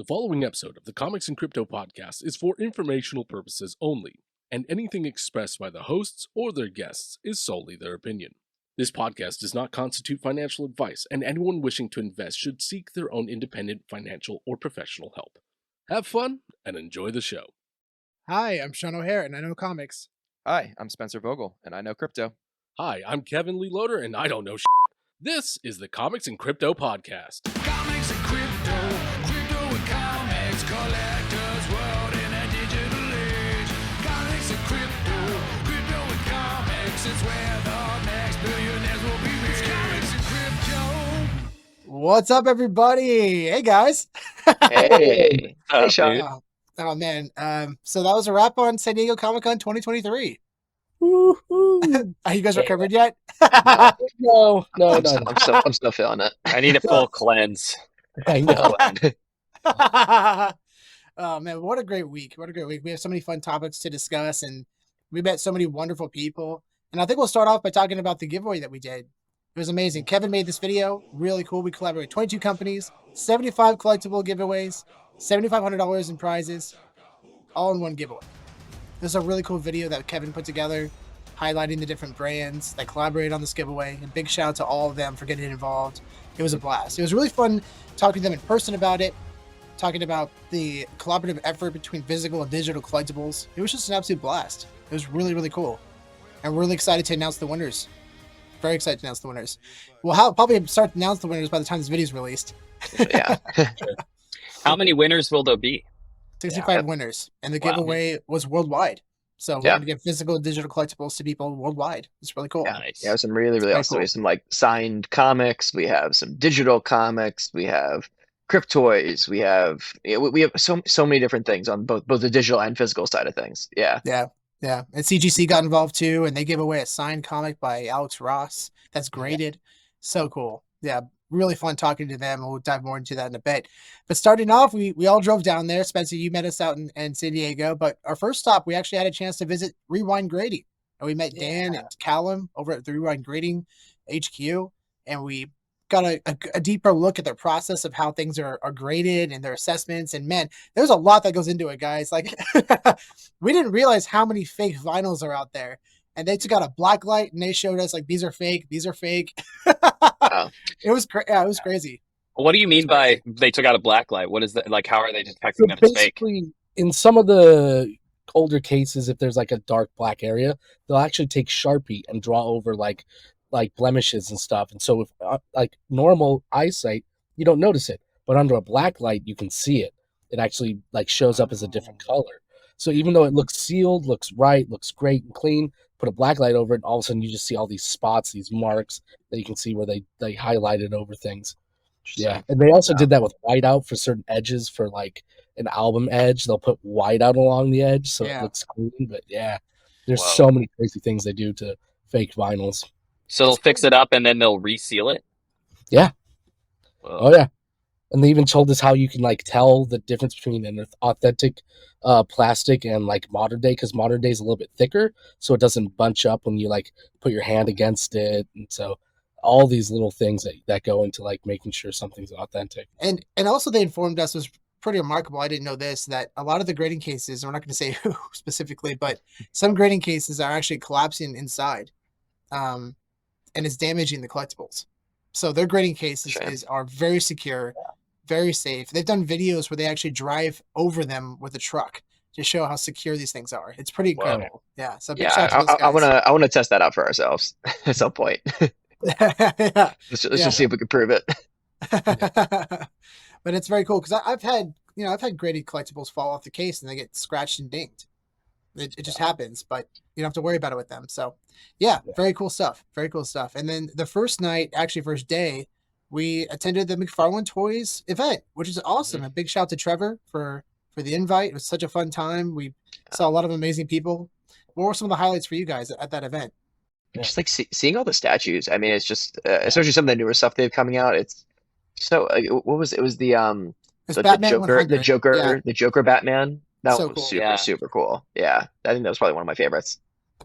The following episode of the Comics and Crypto podcast is for informational purposes only, and anything expressed by the hosts or their guests is solely their opinion. This podcast does not constitute financial advice, and anyone wishing to invest should seek their own independent financial or professional help. Have fun and enjoy the show. Hi, I'm Sean O'Hare, and I know comics. Hi, I'm Spencer Vogel, and I know crypto. Hi, I'm Kevin Lee Loader, and I don't know shit. This is the Comics and Crypto podcast. Comics and crypto, crypto and comics, collectors world in a digital age. Comics and crypto, crypto and comics, it's where the next billionaires will be made. It's comics and crypto. What's up, everybody? Hey, guys. Hey, hey, Sean. Oh, man. So that was a wrap on San Diego Comic-Con 2023. Are you guys recovered yet? No. I'm still feeling it. I need a full cleanse. I know. Oh, man, what a great week. We have so many fun topics to discuss, and we met so many wonderful people. And I think we'll start off by talking about the giveaway that we did. It was amazing. Kevin made this video. Really cool. We collaborated with 22 companies, 75 collectible giveaways, $7,500 in prizes, all in one giveaway. This is a really cool video that Kevin put together, highlighting the different brands that collaborated on this giveaway. And big shout out to all of them for getting involved. It was a blast. It was really fun talking to them in person about it, talking about the collaborative effort between physical and digital collectibles. It was just an absolute blast. It was really, really cool. And we're really excited to announce the winners. Very excited to announce the winners. We'll probably start to announce the winners by the time this video is released. Yeah. How many winners will there be? 65 winners, and the giveaway was worldwide. So we're going to give physical and digital collectibles to people worldwide. It's really cool. Yeah, Nice. yeah, some really awesome. Cool. We have some like signed comics. We have some digital comics. We have cryptoys. We have so many different things on both the digital and physical side of things. Yeah. And CGC got involved too, and they gave away a signed comic by Alex Ross that's graded. So cool. Yeah, really fun talking to them. We'll dive more into that in a bit. But starting off, we all drove down there. Spencer, you met us out in San Diego. But our first stop, we actually had a chance to visit Rewind Grading. And we met Dan and Callum over at the Rewind Grading HQ. And we got a deeper look at their process of how things are graded and their assessments. And man, there's a lot that goes into it, guys. Like, we didn't realize how many fake vinyls are out there. And they took out a black light and they showed us like, these are fake. Wow. It was crazy. What do you mean by they took out a black light? What is that? Like, how are they detecting that it's fake? Basically, in some of the older cases, if there's like a dark black area, they'll actually take Sharpie and draw over like blemishes and stuff. And so if like normal eyesight, you don't notice it, but under a black light, you can see it. It actually like shows up as a different color. So even though it looks sealed, looks right, looks great and clean, put a black light over it, and all of a sudden you just see all these spots, these marks that you can see where they highlighted over things. Yeah, and they also did that with whiteout for certain edges. For like an album edge, they'll put whiteout along the edge so it looks clean. But yeah, there's so many crazy things they do to fake vinyls. So they'll fix it up and then they'll reseal it? Yeah. Whoa. Oh yeah. And they even told us how you can like tell the difference between an authentic plastic and like modern day, because modern day is a little bit thicker, so it doesn't bunch up when you like put your hand against it. And so all these little things that go into like making sure something's authentic. And also they informed us, was pretty remarkable. I didn't know this, that a lot of the grading cases, and we're not going to say who specifically, but some grading cases are actually collapsing inside, and it's damaging the collectibles. So their grading cases are very secure, very safe. They've done videos where they actually drive over them with a truck to show how secure these things are. It's pretty incredible. Wow. Yeah. So big shout out to those guys. I want to test that out for ourselves at some point. Let's just see if we can prove it. But it's very cool because I've had graded collectibles fall off the case and they get scratched and dinged. It just happens, but you don't have to worry about it with them. So very cool stuff. Very cool stuff. And then the first day, we attended the McFarlane Toys event, which is awesome. A big shout out to Trevor for the invite. It was such a fun time. We saw a lot of amazing people. What were some of the highlights for you guys at that event? Just like seeing all the statues. I mean, it's just especially some of the newer stuff they have coming out. It's so what was it? It was the Joker Batman. That was super cool. Yeah, I think that was probably one of my favorites.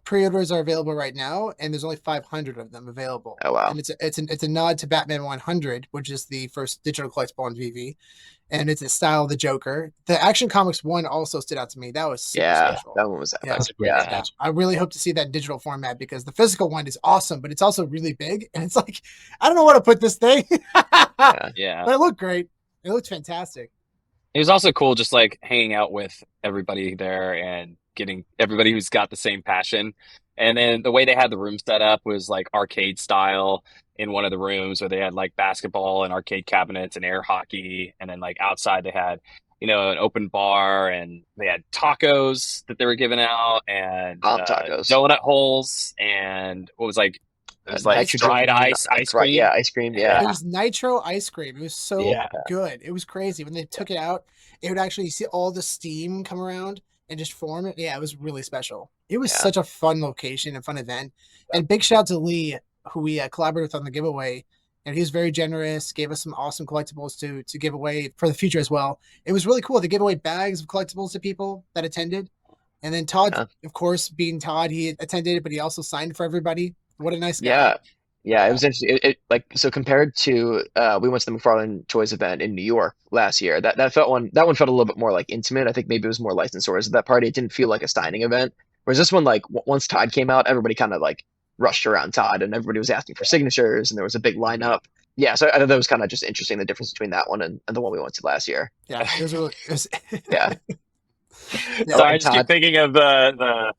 pre-orders are available right now, and there's only 500 of them available. Oh, wow. And it's a nod to Batman 100, which is the first digital collectible on VeVe, and it's a style of the Joker. The Action Comics one also stood out to me. That was super special. That one was Yeah. That's a great Yeah. sketch. I really hope to see that in digital format because the physical one is awesome, but it's also really big, and it's like I don't know where to put this thing. Yeah. But it looked great. It looked fantastic. It was also cool just like hanging out with everybody there and getting everybody who's got the same passion. And then the way they had the room set up was like arcade style in one of the rooms where they had like basketball and arcade cabinets and air hockey. And then like outside they had, an open bar and they had tacos that they were giving out and Tacos. donut holes and what was like, it was like nitrogen- dried ice Right, cream. yeah, ice cream. Yeah. It was nitro ice cream. It was so Yeah. good. It was crazy. When they took it out, it would actually see all the steam come around and just form it. Yeah, it was really special. It was Yeah. such a fun location and fun event. And big shout out to Lee, who we collaborated with on the giveaway. And he was very generous, gave us some awesome collectibles to give away for the future as well. It was really cool. They gave away bags of collectibles to people that attended. And then Todd, of course, being Todd, he attended, but he also signed for everybody. What a nice guy. Yeah, it was interesting. So compared to we went to the McFarlane Toys event in New York last year. That one felt a little bit more like intimate. I think maybe it was more licensed orders at that party. It didn't feel like a signing event. Whereas this one, like once Todd came out, everybody kind of like rushed around Todd, and everybody was asking for signatures, and there was a big lineup. Yeah, so I thought that was kind of just interesting, the difference between that one and the one we went to last year. Yeah, it was really. Yeah. So I just keep thinking of the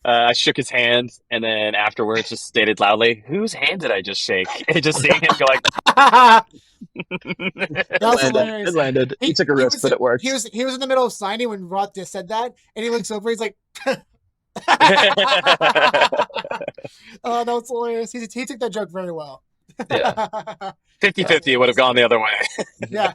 I shook his hand and then afterwards just stated loudly, "Whose hand did I just shake?" And just seeing him go like, That was hilarious. It landed. He took a risk, but it worked. He was in the middle of signing when Roth just said that, and he looks over. He's like, "Oh, that was hilarious." He took that joke very well. Yeah. 50-50, it would have gone the other way. Yeah.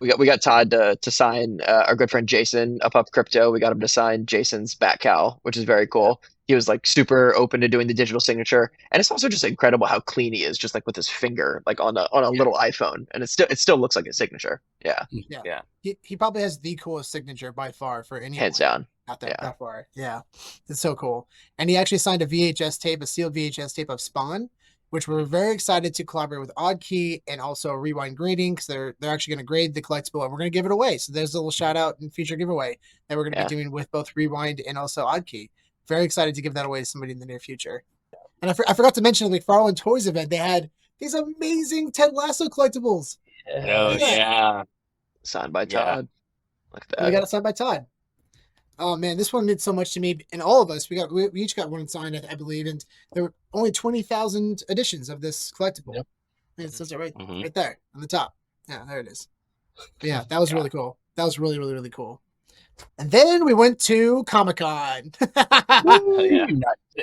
We got Todd to sign our good friend Jason up Crypto. We got him to sign Jason's Bat Cow, which is very cool. He was like super open to doing the digital signature, and it's also just incredible how clean he is, just like with his finger, like on a little iPhone, and it still looks like a signature. Yeah, Yeah. He probably has the coolest signature by far for anyone hands down. out there Yeah. that far. Yeah, it's so cool. And he actually signed a VHS tape, a sealed VHS tape of Spawn, which we're very excited to collaborate with Oddkey and also Rewind Grading because they're actually going to grade the collectible and we're going to give it away. So there's a little shout out and future giveaway that we're going to be doing with both Rewind and also Oddkey. Very excited to give that away to somebody in the near future. And I forgot to mention the McFarlane Toys event. They had these amazing Ted Lasso collectibles. Oh, yeah. Signed by Yeah. Todd. Like that. We got it signed by Todd. Oh man, this one meant so much to me, and all of us. We each got one signed, I believe, and there were only 20,000 editions of this collectible. Yep. It says it right Mhm. right there on the top. Yeah, there it is. But yeah, that was really cool. That was really, really, really cool. And then we went to Comic-Con. Yeah.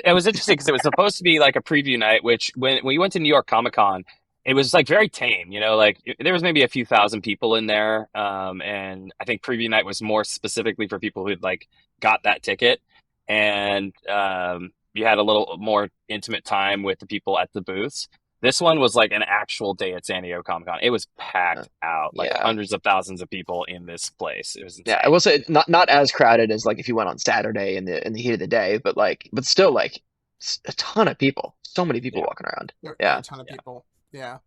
It was interesting because it was supposed to be like a preview night, which when we went to New York Comic Con, it was like very tame, like there was maybe a few thousand people in there. And I think preview night was more specifically for people who'd like got that ticket. And you had a little more intimate time with the people at the booths. This one was like an actual day at San Diego Comic Con. It was packed out, like hundreds of thousands of people in this place. It was insane. Yeah, I will say not as crowded as like if you went on Saturday in the heat of the day, but still like a ton of people. So many people walking around. There were Yeah. a ton of people. Yeah.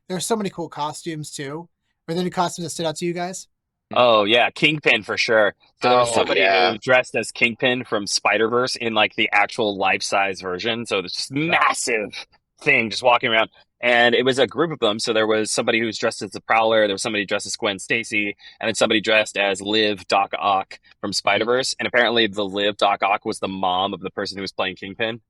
There are so many cool costumes too. Were there any costumes that stood out to you guys? Oh yeah, Kingpin for sure. So there was Oh, somebody yeah. who dressed as Kingpin from Spider-Verse in like the actual life-size version. So this massive thing just walking around. And it was a group of them. So there was somebody who was dressed as the Prowler, there was somebody dressed as Gwen Stacy, and then somebody dressed as Liv Doc Ock from Spider-Verse. And apparently the Liv Doc Ock was the mom of the person who was playing Kingpin.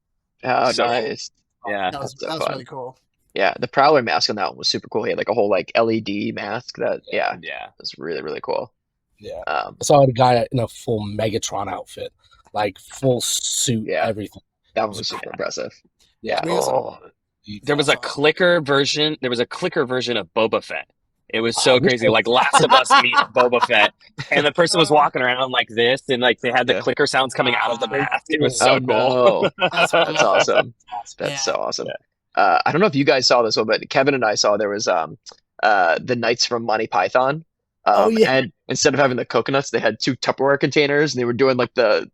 Oh, So- nice. Yeah. That was, That's so that was fun. really cool. Yeah, the Prowler mask on that one was super cool. He had like a whole like LED mask that Yeah. was really, really cool. Yeah. Um, I saw a guy in a full Megatron outfit, like full suit, Yeah. everything. that one was super impressive. Yeah. We also- There was a clicker version. There was a clicker version of Boba Fett. It was so Oh, crazy, like Last of Us meets Boba Fett, and the person was walking around like this, and like they had the Yeah. clicker sounds coming out of the mask. It was so Oh, cool. no. That's That's awesome. That's Yeah. so awesome. I don't know if you guys saw this one, but Kevin and I saw there was the Knights from Monty Python. Oh, yeah. And instead of having the coconuts, they had 2 Tupperware containers, and they were doing like the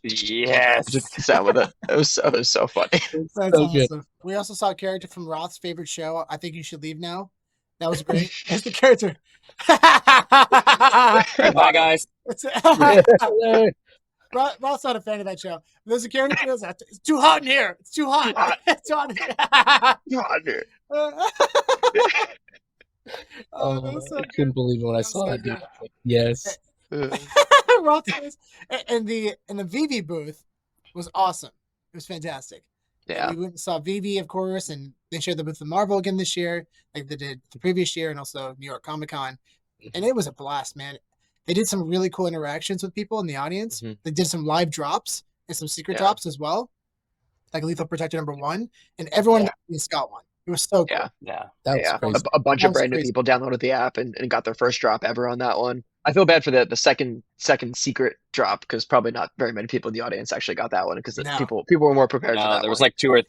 Yes. sound with it. It was so funny. It's That's so good. awesome. We also saw a character from Roth's favorite show, I Think You Should Leave Now. That was great. It's the character. Bye, guys. Roth's not a fan of that show. There's a character that goes, it's too hot in here. It's too hot. It's too hot in here. Oh, that was so I couldn't believe it when I That was saw so that. Dude. good. Like, yes. Roth says, and the VeVe booth was awesome. It was fantastic. Yeah. We went and saw VeVe, of course, and they shared the booth with Marvel again this year, like they did the previous year, and also New York Comic Con. And it was a blast, man. They did some really cool interactions with people in the audience. Mhm. They did some live drops and some secret Yeah. drops as well, like Lethal Protector #1, and everyone in the audience got one. It was so cool. Yeah. Yeah. That was Yeah, crazy. a bunch That of was brand new crazy. people downloaded the app and got their first drop ever on that one. I feel bad for the second secret drop because probably not very many people in the audience actually got that one because No. people were more prepared for No, that there was one. like two or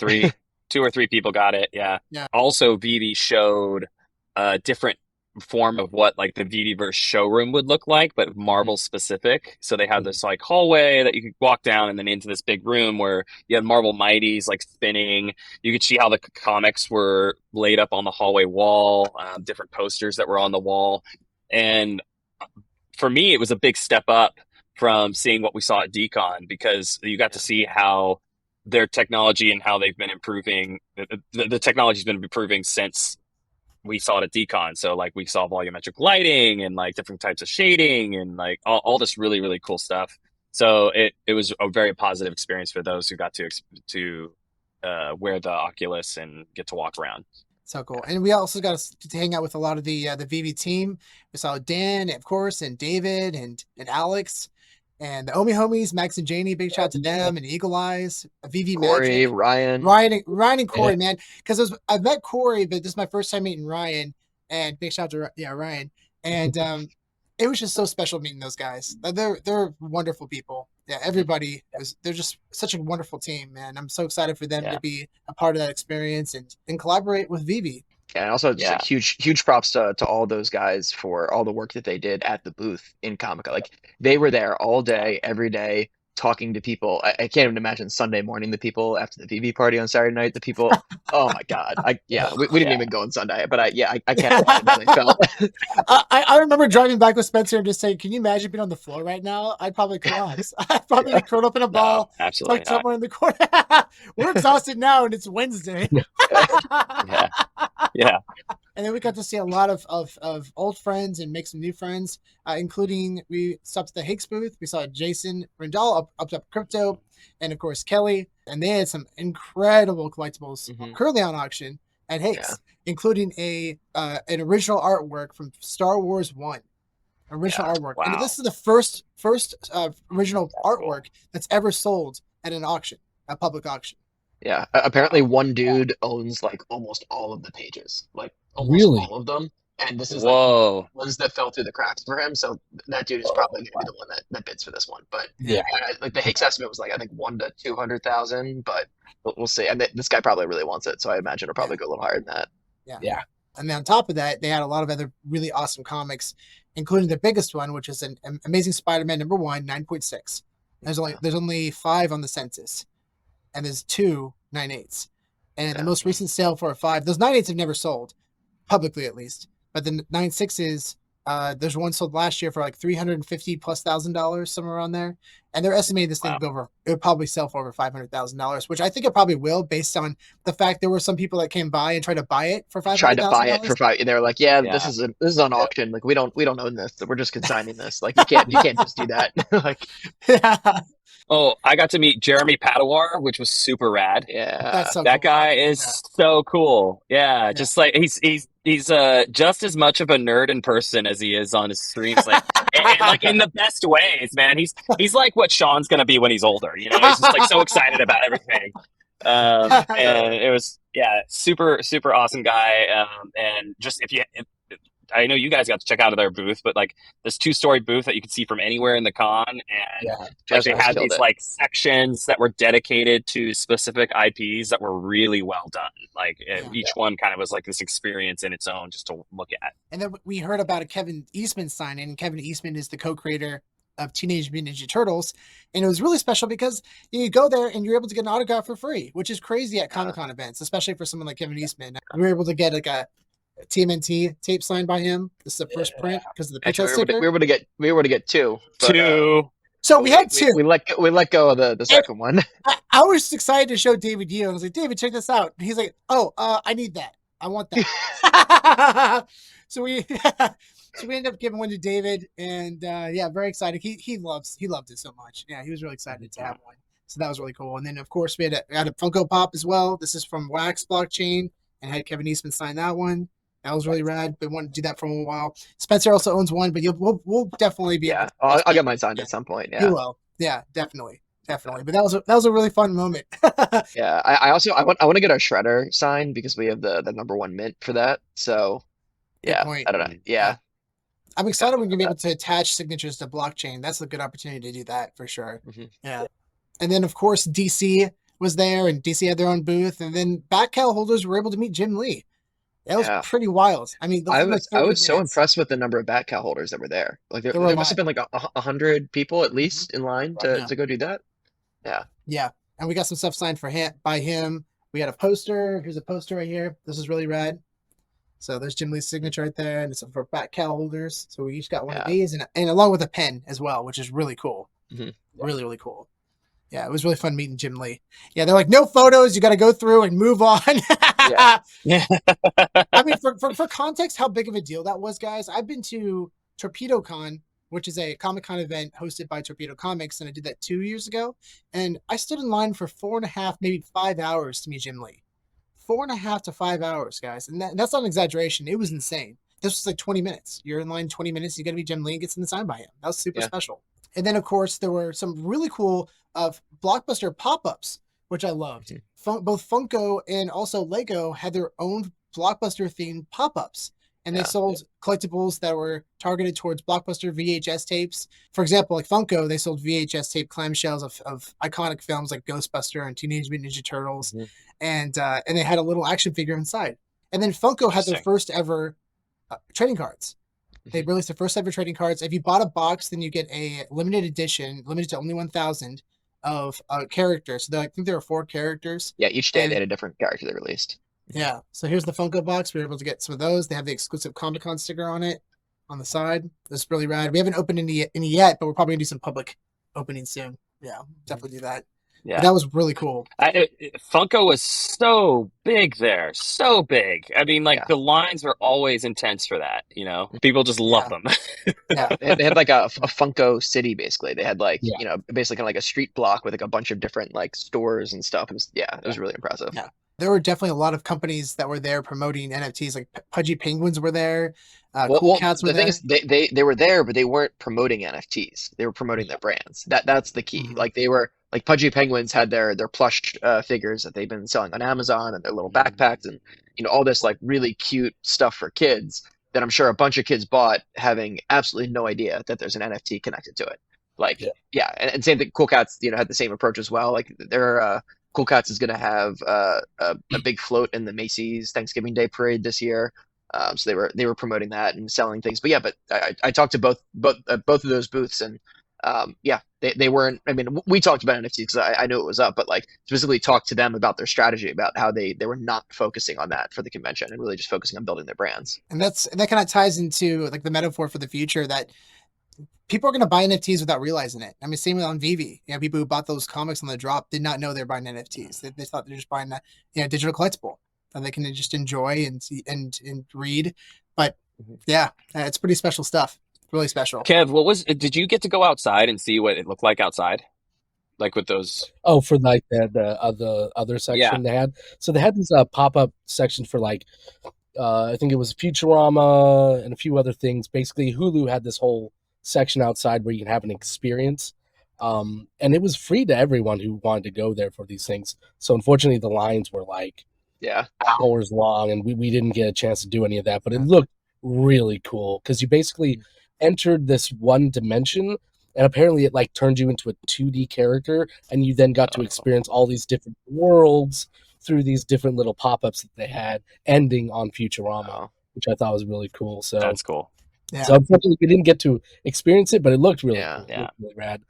three people got it. Yeah. Yeah. Also, VeVe showed a different form of what like the VeVeverse showroom would look like, but Marvel specific. So they had this like hallway that you could walk down and then into this big room where you had Marvel Mighties like spinning. You could see how the comics were laid up on the hallway wall, different posters that were on the wall. And for me, it was a big step up from seeing what we saw at DCon because you got to see how their technology and how they've been improving. The technology's been improving since we saw it at DCon. So like we saw volumetric lighting and like different types of shading and like all this really, really cool stuff. So it was a very positive experience for those who got to wear the Oculus and get to walk around. So cool. And we also got to hang out with a lot of the VeVe team. We saw Dan, of course, and David and Alex and the Omi homies, Max and Janie. Big shout out to them and Eagle Eyes, VeVe Corey, Magic. Ryan. Ryan and Corey, man. Because I've met Corey, but this is my first time meeting Ryan. And big shout out to Ryan. And it was just so special meeting those guys. They're wonderful people. Yeah, everybody they're just such a wonderful team, man. I'm so excited for them to be a part of that experience and collaborate with VeVe. And also just like huge props to all those guys for all the work that they did at the booth in Comic-Con. Like they were there all day, every day, talking to people. I can't even imagine Sunday morning, the people after the VeVe party on Saturday night, the people, oh my God. We didn't even go on Sunday, but I can't imagine how they felt. I remember driving back with Spencer and just saying, can you imagine being on the floor right now? I'd probably collapse. I'd probably be curled up in a ball, absolutely tucked somewhere in the corner. We're exhausted now and it's Wednesday. Yeah. And then we got to see a lot of old friends and make some new friends, including we stopped at the Hicks booth. We saw Jason Rendell up Crypto, and of course Kelly. And they had some incredible collectibles currently on auction at Hicks, including an original artwork from Star Wars 1. Original artwork. Wow. And this is the first original artwork that's ever sold at an auction, a public auction. Yeah, apparently one dude owns like almost all of the pages, like almost Really? all of them. And this is Whoa. like ones that fell through the cracks for him. So that dude is probably going to be the one that bids for this one. But like the Hicks estimate was like I think 1 to 200,000, but we'll see. And this guy probably really wants it, so I imagine it'll probably go a little higher than that. Yeah. And then on top of that, they had a lot of other really awesome comics, including the biggest one, which is an Amazing Spider-Man #1, 9.6. There's only 5 on the census, and there's 2 9/8. And the most recent sale for a 5, those 9/8 have never sold publicly, at least. But the 9/6s, there's one sold last year for like $350,000+, somewhere around there. And they're estimating this thing it would probably sell for over $500,000, which I think it probably will, based on the fact there were some people that came by and tried to buy it for $500,000. Tried to buy it for $5. They were like, this is on auction. Like we don't own this. We're just consigning this. Like you can't just do that. Like Oh, I got to meet Jeremy Padawar, which was super rad. Yeah, That's so that cool. guy is so cool. Yeah, just like he's just as much of a nerd in person as he is on his streams, like and like in the best ways, man. He's like what Sean's gonna be when he's older. You know, he's just like so excited about everything. And it was super awesome guy. And just if I know you guys got to check out of their booth, but like this 2-story booth that you could see from anywhere in the con, and like they had these like sections that were dedicated to specific IPs that were really well done. Like each one kind of was like this experience in its own, just to look at. And then we heard about a Kevin Eastman signing. And Kevin Eastman is the co-creator of Teenage Mutant Ninja Turtles, and it was really special because you go there and you're able to get an autograph for free, which is crazy at Comic-Con events, especially for someone like Kevin Eastman. We were able to get like a TMNT tape signed by him. This is the first print because of the picture sticker. We were able to get two. But, so we had two. We let go of the second one. I was excited to show David Yu. I was like, David, check this out. And he's like, oh, I need that. I want that. So we ended up giving one to David, and yeah, very excited. He loved it so much. Yeah, he was really excited to have one. So that was really cool. And then of course we had a Funko Pop as well. This is from Wax Blockchain, and had Kevin Eastman sign that one. That was really rad. But wanted to do that for a while. Spencer also owns one, but we'll definitely be. Yeah, I'll get mine signed at some point. Yeah, you will. Yeah, definitely. But that was a really fun moment. Yeah, I want to get our Shredder signed because we have the #1 mint for that. So yeah, I don't know. Yeah. I'm excited we're gonna be able to attach signatures to blockchain. That's a good opportunity to do that for sure. Mm-hmm. Yeah. And then of course DC was there, and DC had their own booth, and then Batcal holders were able to meet Jim Lee. That was pretty wild. I mean, I was so impressed with the number of Batcal holders that were there. Like there must have been like 100 people at least in line to go do that. Yeah. Yeah. And we got some stuff signed by him. We had a poster. Here's a poster right here. This is really rad. So there's Jim Lee's signature right there, and it's for Batcal holders. So we each got one of these, and along with a pen as well, which is really cool. Mm-hmm. Really, really cool. Yeah, it was really fun meeting Jim Lee. Yeah, they're like, no photos. You got to go through and move on. Yeah. I mean, for context, how big of a deal that was, guys. I've been to TorpedoCon, which is a Comic-Con event hosted by Torpedo Comics, and I did that 2 years ago. And I stood in line for 4.5, maybe 5 hours to meet Jim Lee. 4.5 to 5 hours, guys. And that's not an exaggeration. It was insane. This was like 20 minutes. You're in line 20 minutes. You got to meet Jim Lee and get something signed by him. That was super special. And then, of course, there were some really cool Blockbuster pop-ups, which I loved. Both Funko and also Lego had their own Blockbuster-themed pop-ups. And they sold collectibles that were targeted towards Blockbuster VHS tapes. For example, like Funko, they sold VHS tape clamshells of iconic films like Ghostbuster and Teenage Mutant Ninja Turtles. Mm-hmm. And they had a little action figure inside. And then Funko had their first ever trading cards. They released the first ever trading cards. If you bought a box, then you get a limited edition, limited to only 1,000 of characters. So I think there were 4 characters. Yeah, each day they had a different character they released. Yeah. So here's the Funko box. We were able to get some of those. They have the exclusive Comic-Con sticker on it on the side. This is really rad. We haven't opened any yet, but we're probably gonna do some public opening soon. Yeah, definitely do that. Yeah, but that was really cool. Funko was so big there, so big. I mean, like the lines were always intense for that. You know, people just love them. Yeah, they had like a Funko city basically. They had like basically kind of like a street block with like a bunch of different like stores and stuff. It was really impressive. Yeah. There were definitely a lot of companies that were there promoting NFTs. Like Pudgy Penguins were there. Cool Cats were there. The thing is, they were there, but they weren't promoting NFTs. They were promoting their brands. That's the key. Mm-hmm. Like they were like Pudgy Penguins had their plush figures that they've been selling on Amazon, and their little backpacks, and all this like really cute stuff for kids that I'm sure a bunch of kids bought, having absolutely no idea that there's an NFT connected to it. Like and same thing. Cool Cats had the same approach as well. Like they're Cool Cats is going to have a big float in the Macy's Thanksgiving Day Parade this year, so they were promoting that and selling things. But I talked to both of those booths, and they weren't. I mean, we talked about NFTs because I knew it was up, but like specifically talked to them about their strategy, about how they were not focusing on that for the convention and really just focusing on building their brands. And that kind of ties into like the metaphor for the future that people are going to buy NFTs without realizing it. I mean, same with on VeVe. People who bought those comics on the drop did not know they're buying NFTs. They thought they're just buying a digital collectible that they can just enjoy and see and read. But it's pretty special stuff. Really special. Kev, did you get to go outside and see what it looked like outside? Like with those? Oh, for like the other section they had. So they had this pop-up section for like, I think it was Futurama and a few other things. Basically, Hulu had this whole section outside where you can have an experience, and it was free to everyone who wanted to go there for these things. So unfortunately the lines were like hours long, and we didn't get a chance to do any of that, but it looked really cool because you basically entered this one dimension, and apparently it like turned you into a 2D character, and you then got to experience all these different worlds through these different little pop-ups that they had, ending on Futurama, which I thought was really cool. So that's cool. Yeah. So unfortunately, we didn't get to experience it, but it looked really Yeah. cool. It Yeah. looked really rad.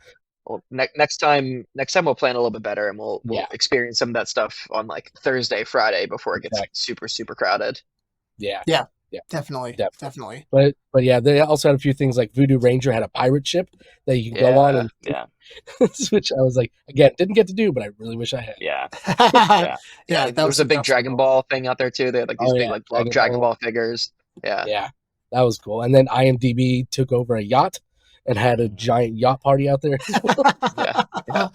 Well, next time we'll plan a little bit better, and we'll Yeah. experience some of that stuff on like Thursday, Friday before it gets Exactly. super crowded. Yeah. Yeah. Yeah. Definitely. Definitely. But yeah, they also had a few things like Voodoo Ranger had a pirate ship that you can go on and Yeah. which I was like, again, didn't get to do, but I really wish I had. Yeah. Yeah. There was a big Dragon Ball thing out there too. They had like these big like Dragon Ball figures. Yeah. Yeah. That was cool. And then IMDb took over a yacht and had a giant yacht party out there as well. Yeah.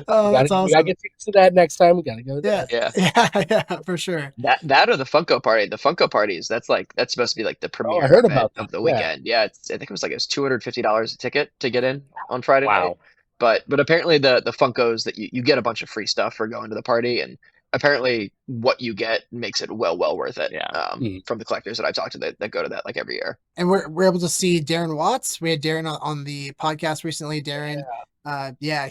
Oh, that's awesome. We gotta get tickets to that next time. We gotta go to that. Yeah, for sure. That or the Funko party. The Funko parties. That's supposed to be like the premier I heard event about that. of the weekend. Yeah, I think it was $250 a ticket to get in on Friday night. Wow. But apparently the Funkos that you get a bunch of free stuff for going to the party, and apparently what you get makes it well worth it. Yeah. From the collectors that I've talked to that go to that like every year. And we're able to see Darren Watts. We had Darren on the podcast recently. Darren,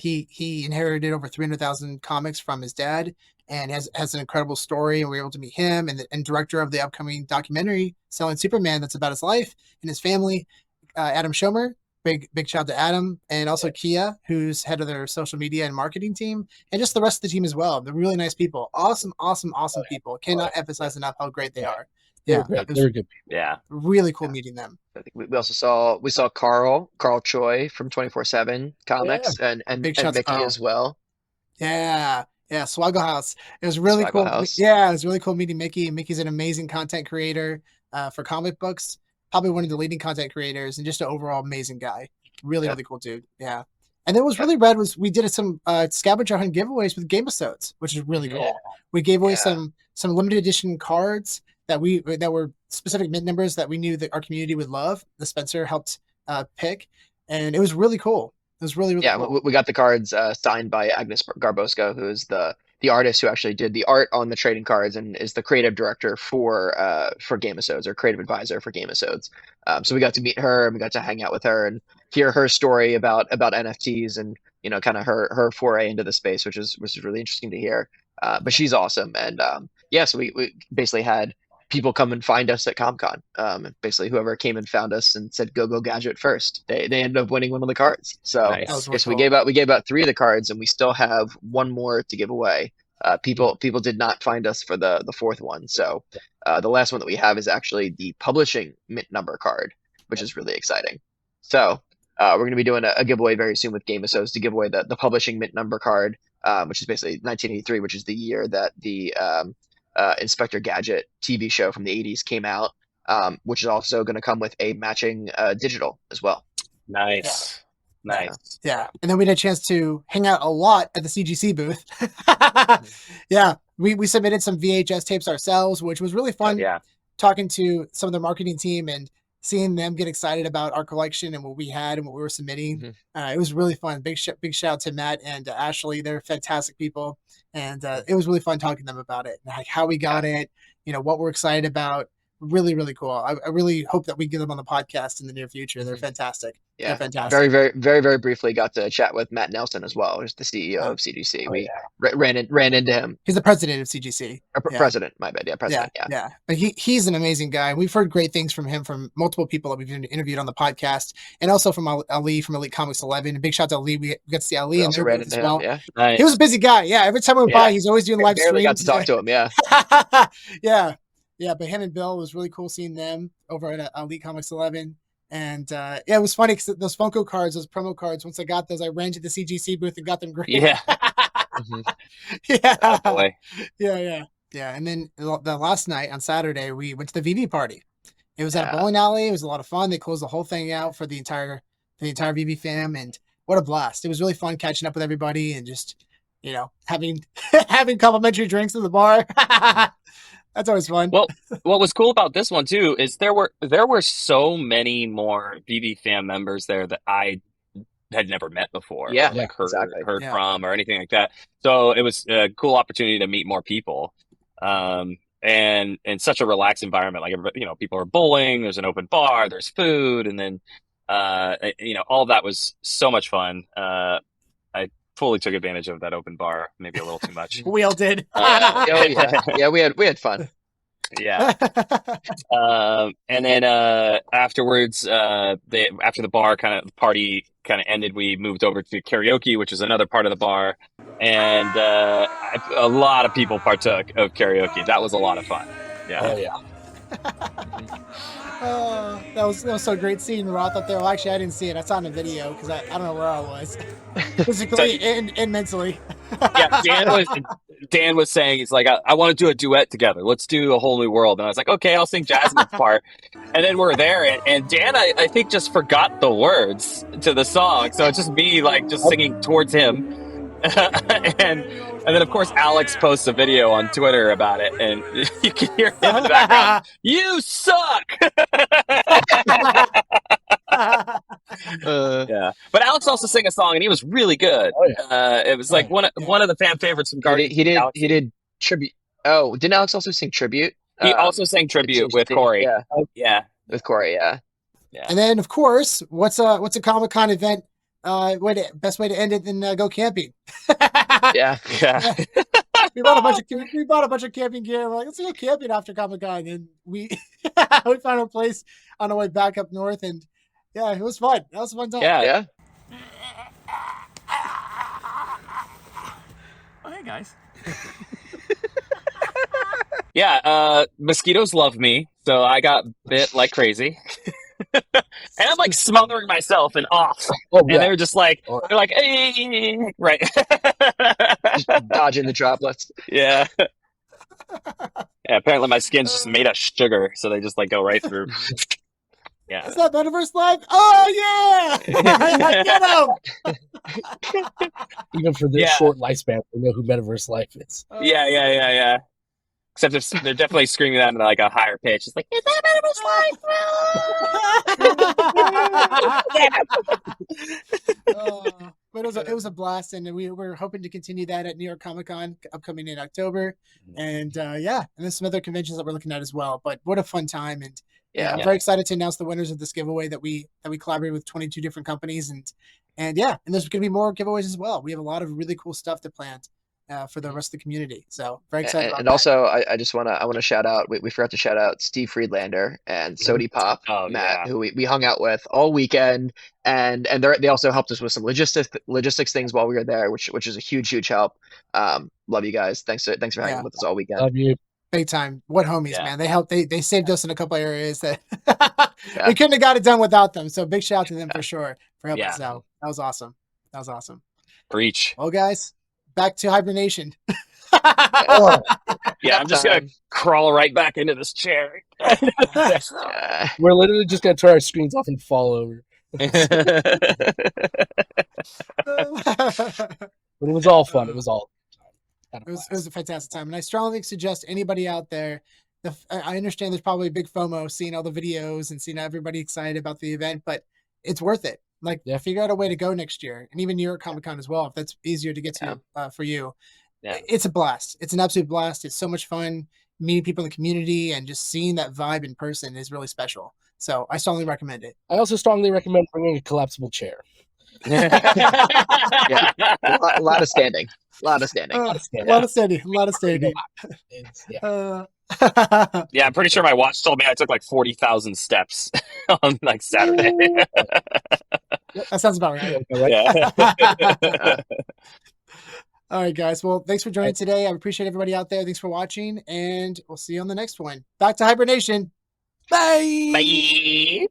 he inherited over 300,000 comics from his dad, and has an incredible story. And we were able to meet him and director of the upcoming documentary Selling Superman that's about his life and his family, Adam Schomer. Big shout out to Adam, and also Kia, who's head of their social media and marketing team, and just the rest of the team as well. They're really nice people. Awesome people. Cannot emphasize enough how great they are. They're good people. Yeah. Really cool meeting them. I think we also saw Carl Choi from 24/7 Comics and Big shout out to Mickey Carl. as well. Yeah, Swaggle House. It was really cool. House. Yeah, it was really cool meeting Mickey. And Mickey's an amazing content creator for comic books. Probably one of the leading content creators and just an overall amazing guy. Really cool dude. Yeah. And then what was really rad was we did some scavenger hunt giveaways with Gamesodes, which is really cool. We gave away some limited edition cards that were specific mint numbers that we knew that our community would love. The Spencer helped pick, and it was really cool. It was really cool. We got the cards signed by Agnes Garbosco, who is the artist who actually did the art on the trading cards and is the creative director for Gamesodes, or creative advisor for Gamesodes. So we got to meet her and we got to hang out with her and hear her story about NFTs and kind of her foray into the space, which is really interesting to hear. But she's awesome, and so we basically had people come and find us at Comic-Con. Basically, whoever came and found us and said "Go Gadget" first, they ended up winning one of the cards. So Nice. we gave out 3 of the cards, and we still have 1 more to give away. People did not find us for the 4th one. So the last one that we have is actually the publishing mint number card, which is really exciting. So we're going to be doing a giveaway very soon with Gamesodes to give away the publishing mint number card, which is basically 1983, which is the year that the Inspector Gadget TV show from the 80s came out, which is also going to come with a matching digital as well. Nice. Yeah. And then we had a chance to hang out a lot at the CGC booth. Yeah. We submitted some VHS tapes ourselves, which was really fun. Talking to some of the marketing team and seeing them get excited about our collection and what we had and what we were submitting. It was really fun. Big shout out to Matt and Ashley. They're fantastic people. And it was really fun talking to them about it, like how we got it, what we're excited about. Really, really cool. I really hope that we get them on the podcast in the near future. They're fantastic. Yeah, they're fantastic. Very, very, very, very briefly got to chat with Matt Nelson as well, who's the CEO of CGC. We ran into him. He's the president of CGC. President, my bad. Yeah, president. Yeah. But he's an amazing guy. We've heard great things from him from multiple people that we've interviewed on the podcast, and also from Ali from Elite Comics 11. A big shout out to Ali. We got to see Ali in their booth as well. Nice. He was a busy guy. Yeah, every time we went by, he's always doing live streams. Got to talk to him. Yeah. Yeah, but him and Bill, was really cool seeing them over at Elite Comics 11. And it was funny because those Funko cards, those promo cards, once I got those, I ran to the CGC booth and got them great. Yeah. Yeah. Oh, boy. Yeah. And then the last night on Saturday, we went to the VeVe party. It was at a bowling alley. It was a lot of fun. They closed the whole thing out for the entire VeVe fam, and what a blast. It was really fun catching up with everybody and just, having complimentary drinks at the bar. That's always fun. Well, what was cool about this one too is there were so many more VeVe fan members there that I had never met before. Yeah, like heard Yeah. from or anything like that. So it was a cool opportunity to meet more people. And in such a relaxed environment, like everybody, people are bowling, there's an open bar, there's food, and then all of that was so much fun. I fully took advantage of that open bar, maybe a little too much. We all did. Yeah, we had fun. Yeah. And then afterwards, after the bar party kind of ended, we moved over to karaoke, which is another part of the bar, and a lot of people partook of karaoke. That was a lot of fun. Yeah. Oh yeah. That was so great seeing Roth up there. Well, actually, I didn't see it. I saw it in a video because I don't know where I was, physically and mentally. Yeah, Dan was saying, he's like, I want to do a duet together. Let's do A Whole New World. And I was like, okay, I'll sing Jasmine's part. And then we're there, and Dan, I think, just forgot the words to the song. So it's just me, like, just singing towards him. and then, of course, Alex posts a video on Twitter about it, and you can hear him in the background. You suck! Yeah, but Alex also sang a song, and he was really good. Oh, yeah. It was like one of the fan favorites from Guardians. He did tribute. Oh, didn't Alex also sing tribute? He also sang tribute with Corey. Yeah, with Corey. Yeah. And then, of course, what's a Comic-Con event? Best way to end it than go camping. Yeah. We bought a bunch of camping gear. We're like, let's go camping after Comic-Con, and we found a place on our way back up north, and yeah, it was fun. That was a fun time. Yeah. Oh, hey guys. Yeah, mosquitoes love me, so I got bit like crazy. And I'm like smothering myself and off. Oh, and yeah. they were just like, they're like, hey, right. Just dodging the droplets. Yeah. Yeah, apparently my skin's just made of sugar, so they just like go right through. Yeah. Is that Metaverse Live? Oh yeah! Get him! Even for this short lifespan, we know who Metaverse Life is. Yeah. Except if they're definitely screaming that in like a higher pitch. It's like, is that Metaverse Life? But it was a blast, and we're hoping to continue that at New York Comic Con upcoming in October, and and there's some other conventions that we're looking at as well. But what a fun time! And I'm very excited to announce the winners of this giveaway that we collaborated with 22 different companies, and there's going to be more giveaways as well. We have a lot of really cool stuff to plan for the rest of the community. So very excited. And also, I want to shout out. We forgot to shout out Steve Friedlander and Sody Pop, Matt, who we hung out with all weekend, and they also helped us with some logistics things while we were there, which is a huge help. Love you guys. Thanks for hanging with us all weekend. Love you. Big time. What homies, man. They helped. They saved us in a couple areas that we couldn't have got it done without them. So big shout out to them for sure for helping us out. That was awesome. Preach. Well, guys, back to hibernation. Yeah, I'm just gonna crawl right back into this chair. We're literally just gonna turn our screens off and fall over. But it was all fun. It was a fantastic time, and I strongly suggest anybody out there. I understand there's probably a big FOMO seeing all the videos and seeing everybody excited about the event, but it's worth it. Like, figure out a way to go next year, and even New York Comic Con as well, if that's easier to get to for you. Yeah. It's a blast. It's an absolute blast. It's so much fun meeting people in the community, and just seeing that vibe in person is really special. So I strongly recommend it. I also strongly recommend bringing a collapsible chair. Yeah, a lot of standing. A lot of standing. Yeah, I'm pretty sure my watch told me I took like 40,000 steps on like Saturday. That sounds about right. Yeah. All right, guys. Well, thanks for joining today. I appreciate everybody out there. Thanks for watching, and we'll see you on the next one. Back to hibernation. Bye. Bye.